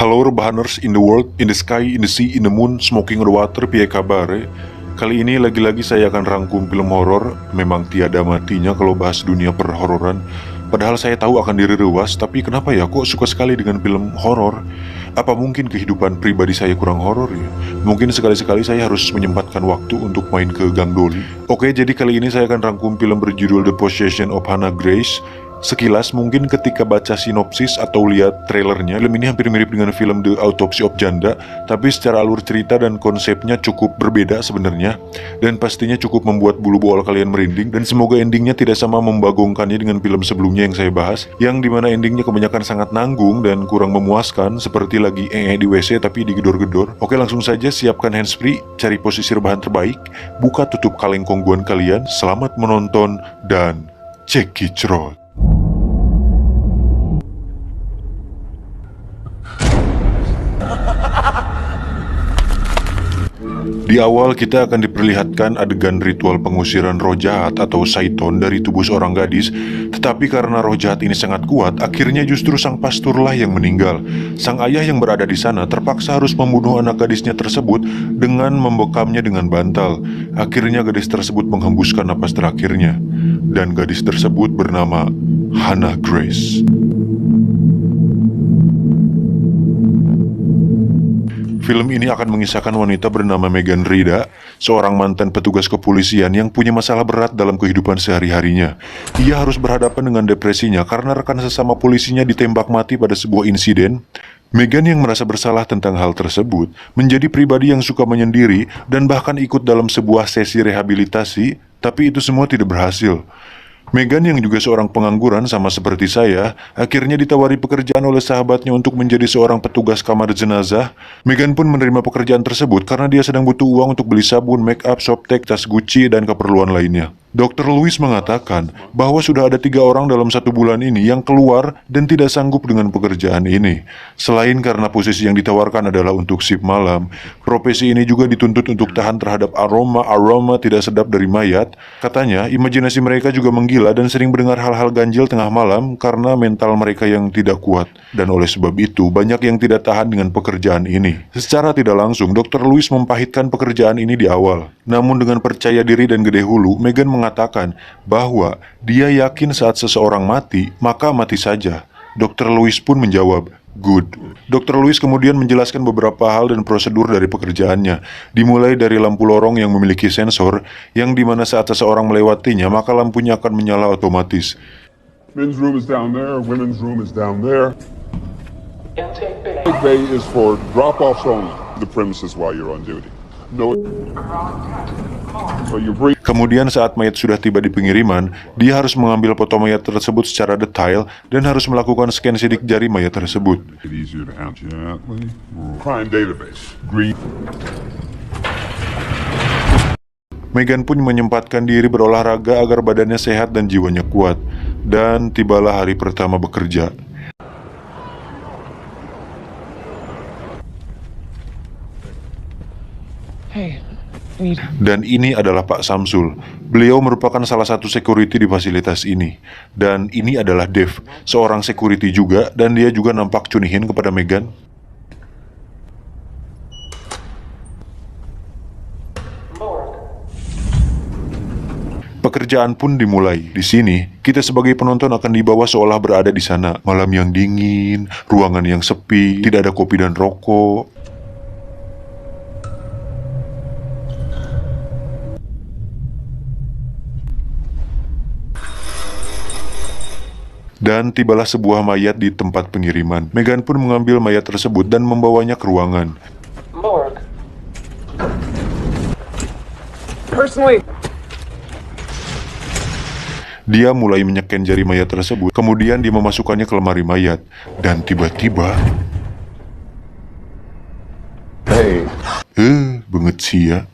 Halo rebahaners in the world, in the sky, in the sea, in the moon, smoking on the water, piye kabare? Kali ini lagi-lagi saya akan rangkum film horor. Memang tiada matinya kalau bahas dunia perhororan. Padahal saya tahu akan diri rewas, tapi kenapa ya kok suka sekali dengan film horor? Apa mungkin kehidupan pribadi saya kurang horor ya? Mungkin sekali-sekali saya harus menyempatkan waktu untuk main ke Gang Doli. Oke, jadi kali ini saya akan rangkum film berjudul The Possession of Hannah Grace. Sekilas mungkin ketika baca sinopsis atau lihat trailernya, film ini hampir mirip dengan film The Autopsy of Janda, tapi secara alur cerita dan konsepnya cukup berbeda sebenarnya, dan pastinya cukup membuat bulu bola kalian merinding, dan semoga endingnya tidak sama membagongkannya dengan film sebelumnya yang saya bahas, yang dimana endingnya kebanyakan sangat nanggung dan kurang memuaskan, seperti lagi di WC tapi digedor-gedor. Oke, langsung saja siapkan handsfree, cari posisi rebahan terbaik, buka tutup kaleng kongguan kalian, selamat menonton, dan cekicrot. Di awal kita akan diperlihatkan adegan ritual pengusiran roh jahat atau Saiton dari tubuh seorang gadis. Tetapi karena roh jahat ini sangat kuat, akhirnya justru sang pasturlah yang meninggal. Sang ayah yang berada di sana terpaksa harus membunuh anak gadisnya tersebut dengan membekamnya dengan bantal. Akhirnya gadis tersebut menghembuskan napas terakhirnya. Dan gadis tersebut bernama Hannah Grace. Film ini akan mengisahkan wanita bernama Megan Rida, seorang mantan petugas kepolisian yang punya masalah berat dalam kehidupan sehari-harinya. Ia harus berhadapan dengan depresinya karena rekan sesama polisinya ditembak mati pada sebuah insiden. Megan yang merasa bersalah tentang hal tersebut, menjadi pribadi yang suka menyendiri dan bahkan ikut dalam sebuah sesi rehabilitasi, tapi itu semua tidak berhasil. Megan yang juga seorang pengangguran sama seperti saya, akhirnya ditawari pekerjaan oleh sahabatnya untuk menjadi seorang petugas kamar jenazah. Megan pun menerima pekerjaan tersebut karena dia sedang butuh uang untuk beli sabun, make up, softtek, tas Gucci, dan keperluan lainnya. Dr. Louis mengatakan bahwa sudah ada 3 orang dalam 1 bulan ini yang keluar dan tidak sanggup dengan pekerjaan ini. Selain karena posisi yang ditawarkan adalah untuk shift malam, profesi ini juga dituntut untuk tahan terhadap aroma tidak sedap dari mayat. Katanya, imajinasi mereka juga menggila dan sering mendengar hal-hal ganjil tengah malam karena mental mereka yang tidak kuat. Dan oleh sebab itu, banyak yang tidak tahan dengan pekerjaan ini. Secara tidak langsung, Dr. Louis mempahitkan pekerjaan ini di awal. Namun dengan percaya diri dan gede hulu, Megan mengatakan bahwa dia yakin saat seseorang mati, maka mati saja. Dr. Louis pun menjawab, "Good." Dr. Louis kemudian menjelaskan beberapa hal dan prosedur dari pekerjaannya, dimulai dari lampu lorong yang memiliki sensor, yang dimana saat seseorang melewatinya, maka lampunya akan menyala otomatis. Men's room is down there, women's room is down there. Intake bay is for drop-offs only, the premises while you're on duty. No. So you bring. Kemudian saat mayat sudah tiba di pengiriman, dia harus mengambil foto mayat tersebut secara detail dan harus melakukan scan sidik jari mayat tersebut. Easier to handle gently. Crime database. Green. Megan pun menyempatkan diri berolahraga agar badannya sehat dan jiwanya kuat. Dan tibalah hari pertama bekerja. Dan ini adalah Pak Samsul. Beliau merupakan salah satu security di fasilitas ini. Dan ini adalah Dev, seorang security juga, dan dia juga nampak cunihin kepada Megan. Pekerjaan pun dimulai. Di sini, kita sebagai penonton akan dibawa seolah berada di sana. Malam yang dingin, ruangan yang sepi, tidak ada kopi dan rokok. Dan tibalah sebuah mayat di tempat pengiriman. Megan pun mengambil mayat tersebut dan membawanya ke ruangan. Morgue. Personally, Dia mulai menyeken jari mayat tersebut, kemudian dia memasukkannya ke lemari mayat. Dan tiba-tiba... banget sih ya.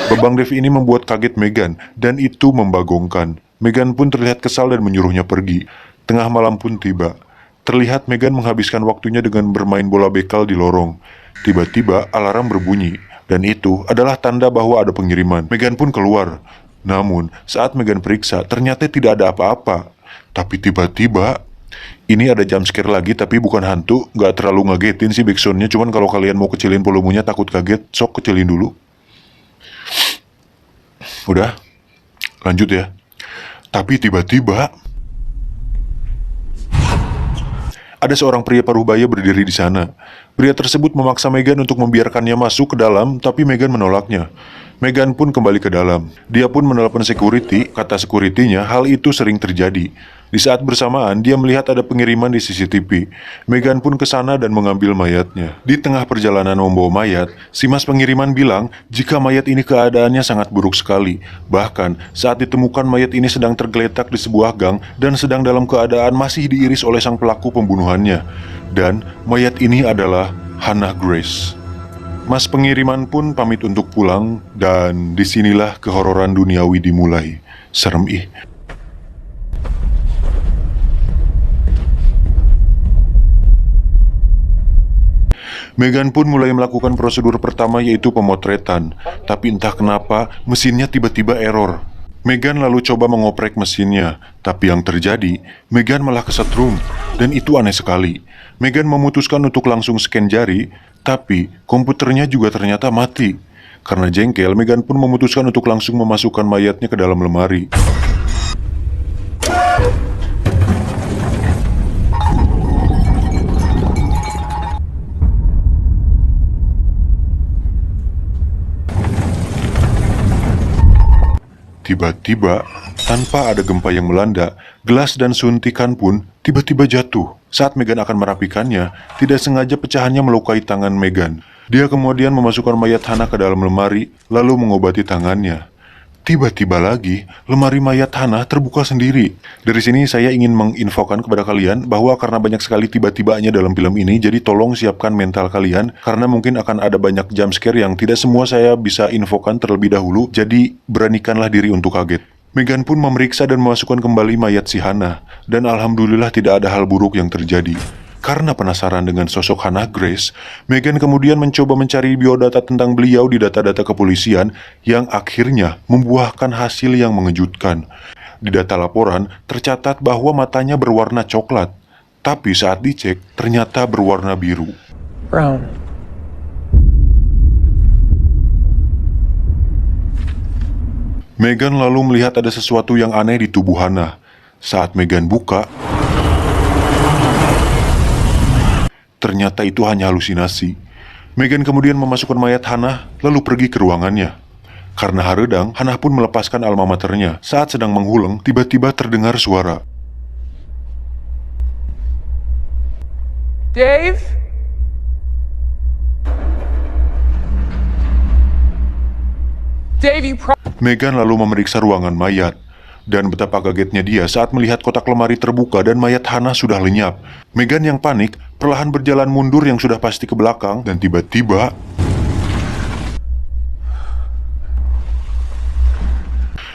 Bebang Dev ini membuat kaget Megan, dan itu membagongkan. Megan pun terlihat kesal dan menyuruhnya pergi. Tengah malam pun tiba. Terlihat Megan menghabiskan waktunya dengan bermain bola bekal di lorong. Tiba-tiba alarm berbunyi, dan itu adalah tanda bahwa ada pengiriman. Megan pun keluar. Namun, saat Megan periksa, ternyata tidak ada apa-apa. Tapi tiba-tiba, Ini ada jump scare lagi tapi bukan hantu, nggak terlalu ngagetin sih backsoundnya. Cuman kalau kalian mau kecilin volumenya takut kaget, sok kecilin dulu. Udah, lanjut ya. Tapi tiba-tiba ada seorang pria paruh baya berdiri di sana. Pria tersebut memaksa Megan untuk membiarkannya masuk ke dalam, tapi Megan menolaknya. Megan pun kembali ke dalam. Dia pun menelepon security. Kata security-nya, hal itu sering terjadi. Di saat bersamaan, dia melihat ada pengiriman di CCTV. Megan pun ke sana dan mengambil mayatnya. Di tengah perjalanan membawa mayat, si mas pengiriman bilang jika mayat ini keadaannya sangat buruk sekali. Bahkan, saat ditemukan mayat ini sedang tergeletak di sebuah gang dan sedang dalam keadaan masih diiris oleh sang pelaku pembunuhannya. Dan mayat ini adalah Hannah Grace. Mas pengiriman pun pamit untuk pulang dan disinilah kehororan duniawi dimulai. Serem ih. Megan pun mulai melakukan prosedur pertama yaitu pemotretan. Tapi entah kenapa mesinnya tiba-tiba error. Megan lalu coba mengoprek mesinnya. Tapi yang terjadi, Megan malah kesetrum. Dan itu aneh sekali. Megan memutuskan untuk langsung scan jari, tapi komputernya juga ternyata mati. Karena jengkel, Megan pun memutuskan untuk langsung memasukkan mayatnya ke dalam lemari. Tiba-tiba, tanpa ada gempa yang melanda, gelas dan suntikan pun tiba-tiba jatuh. Saat Megan akan merapikannya, tidak sengaja pecahannya melukai tangan Megan. Dia kemudian memasukkan mayat Hannah ke dalam lemari, lalu mengobati tangannya. Tiba-tiba lagi, lemari mayat Hannah terbuka sendiri. Dari sini saya ingin menginfokan kepada kalian bahwa karena banyak sekali tiba-tibanya dalam film ini, jadi tolong siapkan mental kalian, karena mungkin akan ada banyak jump scare yang tidak semua saya bisa infokan terlebih dahulu, jadi beranikanlah diri untuk kaget. Megan pun memeriksa dan memasukkan kembali mayat si Hannah, dan alhamdulillah tidak ada hal buruk yang terjadi. Karena penasaran dengan sosok Hannah Grace, Megan kemudian mencoba mencari biodata tentang beliau di data-data kepolisian yang akhirnya membuahkan hasil yang mengejutkan. Di data laporan, tercatat bahwa matanya berwarna coklat, tapi saat dicek, ternyata berwarna biru. Brown. Megan lalu melihat ada sesuatu yang aneh di tubuh Hannah. Saat Megan buka, ternyata itu hanya halusinasi. Megan kemudian memasukkan mayat Hannah, lalu pergi ke ruangannya. Karena haredang, Hannah pun melepaskan alma maternya. Saat sedang menghuleng, tiba-tiba terdengar suara. Dave? Dave, you Megan lalu memeriksa ruangan mayat. Dan betapa kagetnya dia saat melihat kotak lemari terbuka dan mayat Hannah sudah lenyap. Megan yang panik, perlahan berjalan mundur yang sudah pasti ke belakang, dan tiba-tiba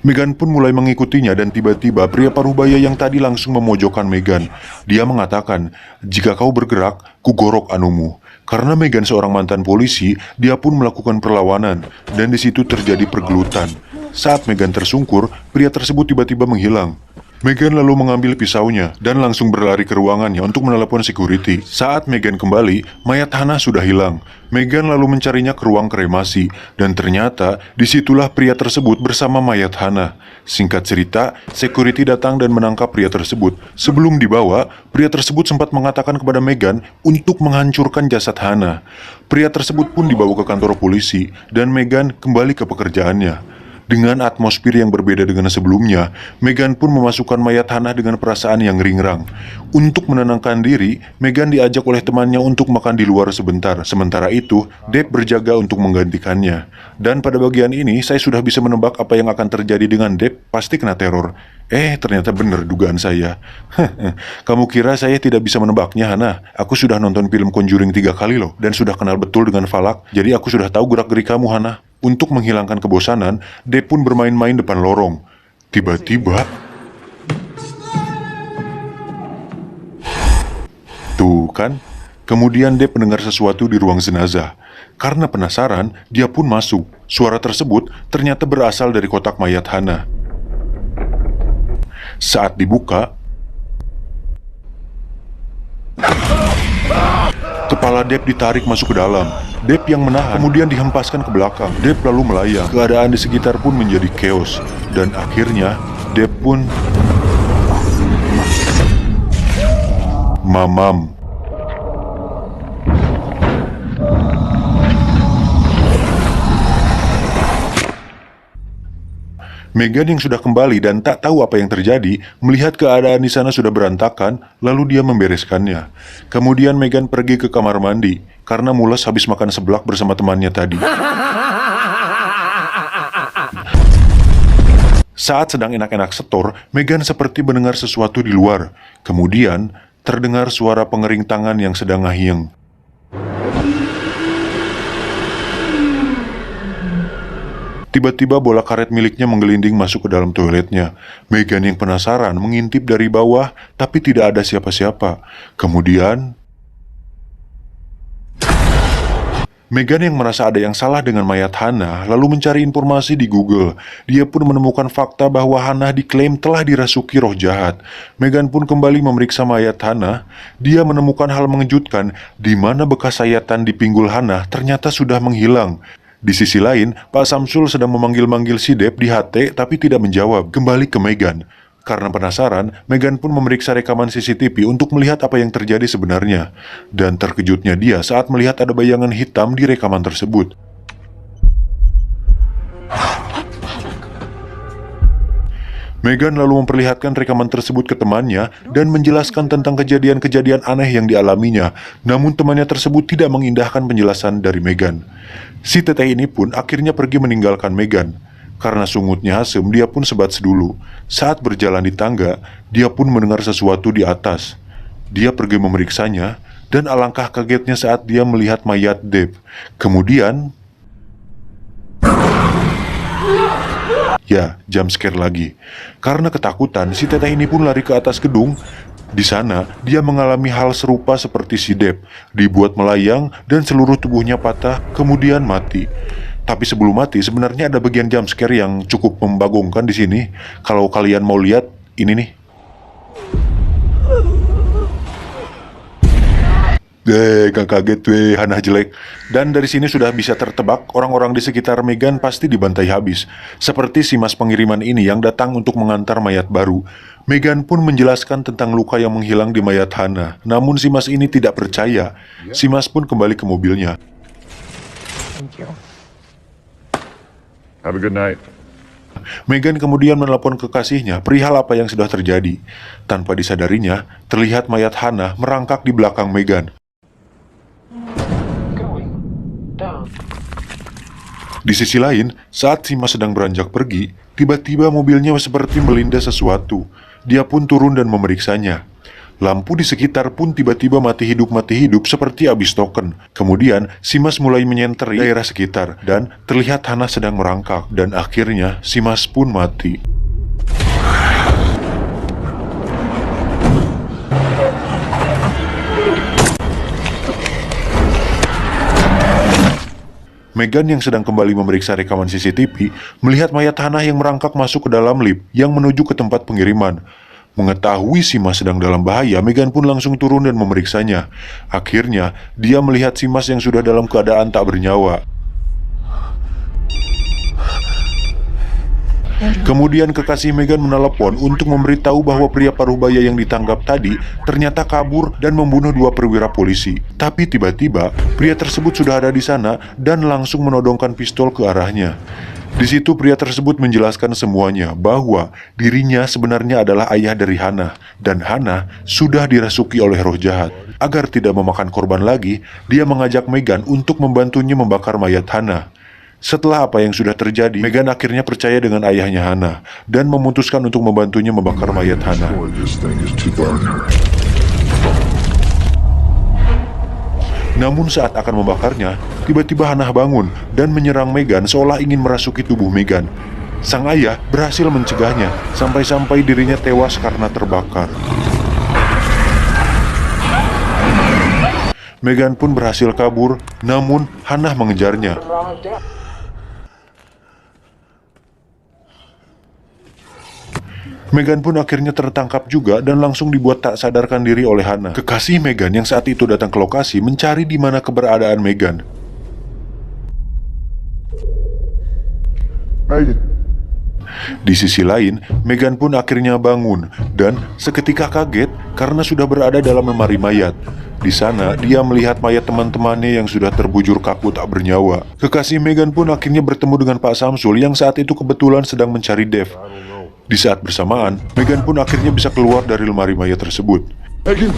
Megan pun mulai mengikutinya dan tiba-tiba pria paruhbaya yang tadi langsung memojokkan Megan. Dia mengatakan, "Jika kau bergerak, kugorok anumu." Karena Megan seorang mantan polisi, dia pun melakukan perlawanan dan di situ terjadi pergelutan. Saat Megan tersungkur, pria tersebut tiba-tiba menghilang. Megan lalu mengambil pisaunya dan langsung berlari ke ruangannya untuk menelepon security. Saat Megan kembali, mayat Hannah sudah hilang. Megan lalu mencarinya ke ruang kremasi, dan ternyata disitulah pria tersebut bersama mayat Hannah. Singkat cerita, security datang dan menangkap pria tersebut. Sebelum dibawa, pria tersebut sempat mengatakan kepada Megan untuk menghancurkan jasad Hannah. Pria tersebut pun dibawa ke kantor polisi, dan Megan kembali ke pekerjaannya. Dengan atmosfer yang berbeda dengan sebelumnya, Megan pun memasukkan mayat Hannah dengan perasaan yang ringrang. Untuk menenangkan diri, Megan diajak oleh temannya untuk makan di luar sebentar. Sementara itu, Deb berjaga untuk menggantikannya. Dan pada bagian ini, saya sudah bisa menebak apa yang akan terjadi dengan Deb, pasti kena teror. Ternyata benar dugaan saya. Kamu kira saya tidak bisa menebaknya, Hannah? Aku sudah nonton film Conjuring 3 kali loh, dan sudah kenal betul dengan Falak. Jadi aku sudah tahu gerak-gerik kamu, Hannah. Untuk menghilangkan kebosanan, Deb pun bermain-main depan lorong. Tiba-tiba, tuh kan, kemudian Deb mendengar sesuatu di ruang jenazah. Karena penasaran, dia pun masuk. Suara tersebut ternyata berasal dari kotak mayat Hannah. Saat dibuka, Kepala Deb ditarik masuk ke dalam. Deb yang menahan kemudian dihempaskan ke belakang. Deb lalu melayang. Keadaan di sekitar pun menjadi chaos. Dan akhirnya Deb pun mamam. Megan yang sudah kembali dan tak tahu apa yang terjadi, melihat keadaan di sana sudah berantakan, lalu dia membereskannya. Kemudian Megan pergi ke kamar mandi, karena mules habis makan seblak bersama temannya tadi. Saat sedang enak-enak setor, Megan seperti mendengar sesuatu di luar. Kemudian, terdengar suara pengering tangan yang sedang ngahieng. Tiba-tiba bola karet miliknya menggelinding masuk ke dalam toiletnya. Megan yang penasaran mengintip dari bawah, tapi tidak ada siapa-siapa. Kemudian, Megan yang merasa ada yang salah dengan mayat Hannah, lalu mencari informasi di Google. Dia pun menemukan fakta bahwa Hannah diklaim telah dirasuki roh jahat. Megan pun kembali memeriksa mayat Hannah. Dia menemukan hal mengejutkan, di mana bekas sayatan di pinggul Hannah ternyata sudah menghilang. Di sisi lain, Pak Samsul sedang memanggil-manggil si Deb di HT tapi tidak menjawab. Kembali ke Megan. Karena penasaran, Megan pun memeriksa rekaman CCTV untuk melihat apa yang terjadi sebenarnya. Dan terkejutnya dia saat melihat ada bayangan hitam di rekaman tersebut. Megan lalu memperlihatkan rekaman tersebut ke temannya dan menjelaskan tentang kejadian-kejadian aneh yang dialaminya. Namun temannya tersebut tidak mengindahkan penjelasan dari Megan. Si teteh ini pun akhirnya pergi meninggalkan Megan. Karena sungutnya asem, dia pun sebat sedulu. Saat berjalan di tangga, dia pun mendengar sesuatu di atas. Dia pergi memeriksanya, dan alangkah kagetnya saat dia melihat mayat Deb. Kemudian, ya, jump scare lagi. Karena ketakutan, si teteh ini pun lari ke atas gedung. Di sana, dia mengalami hal serupa seperti si Deb, dibuat melayang dan seluruh tubuhnya patah, kemudian mati. Tapi sebelum mati, sebenarnya ada bagian jump scare yang cukup membagongkan di sini. Kalau kalian mau lihat, ini nih. Gak kaget weh, Hannah jelek. Dan dari sini sudah bisa tertebak, orang-orang di sekitar Megan pasti dibantai habis. Seperti si mas pengiriman ini yang datang untuk mengantar mayat baru. Megan pun menjelaskan tentang luka yang menghilang di mayat Hannah. Namun si mas ini tidak percaya. Si mas pun kembali ke mobilnya. Thank you. Have a good night. Megan kemudian menelepon kekasihnya perihal apa yang sudah terjadi. Tanpa disadarinya, terlihat mayat Hannah merangkak di belakang Megan. Di sisi lain, saat Sima sedang beranjak pergi, tiba-tiba mobilnya seperti melindas sesuatu. Dia pun turun dan memeriksanya. Lampu di sekitar pun tiba-tiba mati hidup seperti habis token. Kemudian, Simas mulai menyenteri daerah sekitar dan terlihat Hannah sedang merangkak. Dan akhirnya, Simas pun mati. Megan yang sedang kembali memeriksa rekaman CCTV melihat mayat Hannah yang merangkak masuk ke dalam lift yang menuju ke tempat pengiriman. Mengetahui Simas sedang dalam bahaya, Megan pun langsung turun dan memeriksanya. Akhirnya, dia melihat Simas yang sudah dalam keadaan tak bernyawa. Kemudian kekasih Megan menelepon untuk memberitahu bahwa pria paruh baya yang ditangkap tadi ternyata kabur dan membunuh 2 perwira polisi. Tapi tiba-tiba, pria tersebut sudah ada di sana dan langsung menodongkan pistol ke arahnya. Di situ pria tersebut menjelaskan semuanya bahwa dirinya sebenarnya adalah ayah dari Hannah dan Hannah sudah dirasuki oleh roh jahat. Agar tidak memakan korban lagi, dia mengajak Megan untuk membantunya membakar mayat Hannah. Setelah apa yang sudah terjadi, Megan akhirnya percaya dengan ayahnya Hannah dan memutuskan untuk membantunya membakar mayat Hannah. Namun saat akan membakarnya, tiba-tiba Hannah bangun dan menyerang Megan seolah ingin merasuki tubuh Megan. Sang ayah berhasil mencegahnya sampai-sampai dirinya tewas karena terbakar. Megan pun berhasil kabur, namun Hannah mengejarnya. Megan pun akhirnya tertangkap juga dan langsung dibuat tak sadarkan diri oleh Hannah. Kekasih Megan yang saat itu datang ke lokasi mencari di mana keberadaan Megan. Megan. Di sisi lain, Megan pun akhirnya bangun dan seketika kaget karena sudah berada dalam lemari mayat. Di sana, dia melihat mayat teman-temannya yang sudah terbujur kaku tak bernyawa. Kekasih Megan pun akhirnya bertemu dengan Pak Samsul yang saat itu kebetulan sedang mencari Dev. Di saat bersamaan, Megan pun akhirnya bisa keluar dari lemari mayat tersebut. Megan.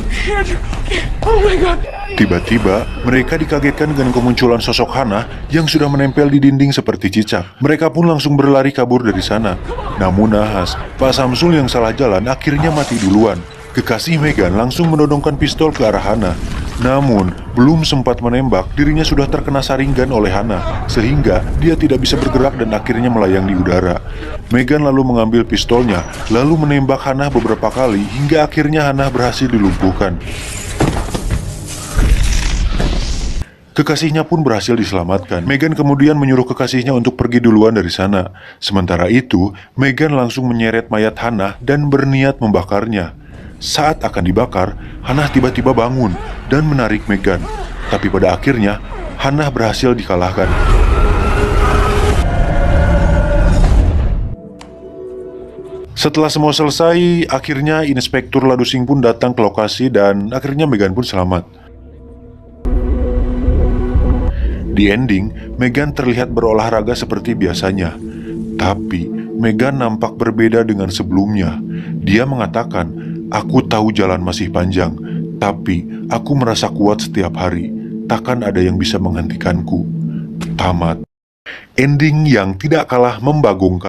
Oh my God. Tiba-tiba, mereka dikagetkan dengan kemunculan sosok Hannah yang sudah menempel di dinding seperti cicak. Mereka pun langsung berlari kabur dari sana. Namun nahas, Pak Samsul yang salah jalan akhirnya mati duluan. Kekasih Megan langsung menodongkan pistol ke arah Hannah. Namun, belum sempat menembak, dirinya sudah terkena saringan oleh Hannah, sehingga dia tidak bisa bergerak dan akhirnya melayang di udara. Megan lalu mengambil pistolnya, lalu menembak Hannah beberapa kali hingga akhirnya Hannah berhasil dilumpuhkan. Kekasihnya pun berhasil diselamatkan. Megan kemudian menyuruh kekasihnya untuk pergi duluan dari sana. Sementara itu, Megan langsung menyeret mayat Hannah dan berniat membakarnya. Saat akan dibakar, Hannah tiba-tiba bangun dan menarik Megan. Tapi pada akhirnya, Hannah berhasil dikalahkan. Setelah semua selesai, akhirnya Inspektur Ladusing pun datang ke lokasi dan akhirnya Megan pun selamat. Di ending, Megan terlihat berolahraga seperti biasanya. Tapi, Megan nampak berbeda dengan sebelumnya. Dia mengatakan, "Aku tahu jalan masih panjang, tapi aku merasa kuat setiap hari. Takkan ada yang bisa menghentikanku." Tamat. Ending yang tidak kalah membagongkan.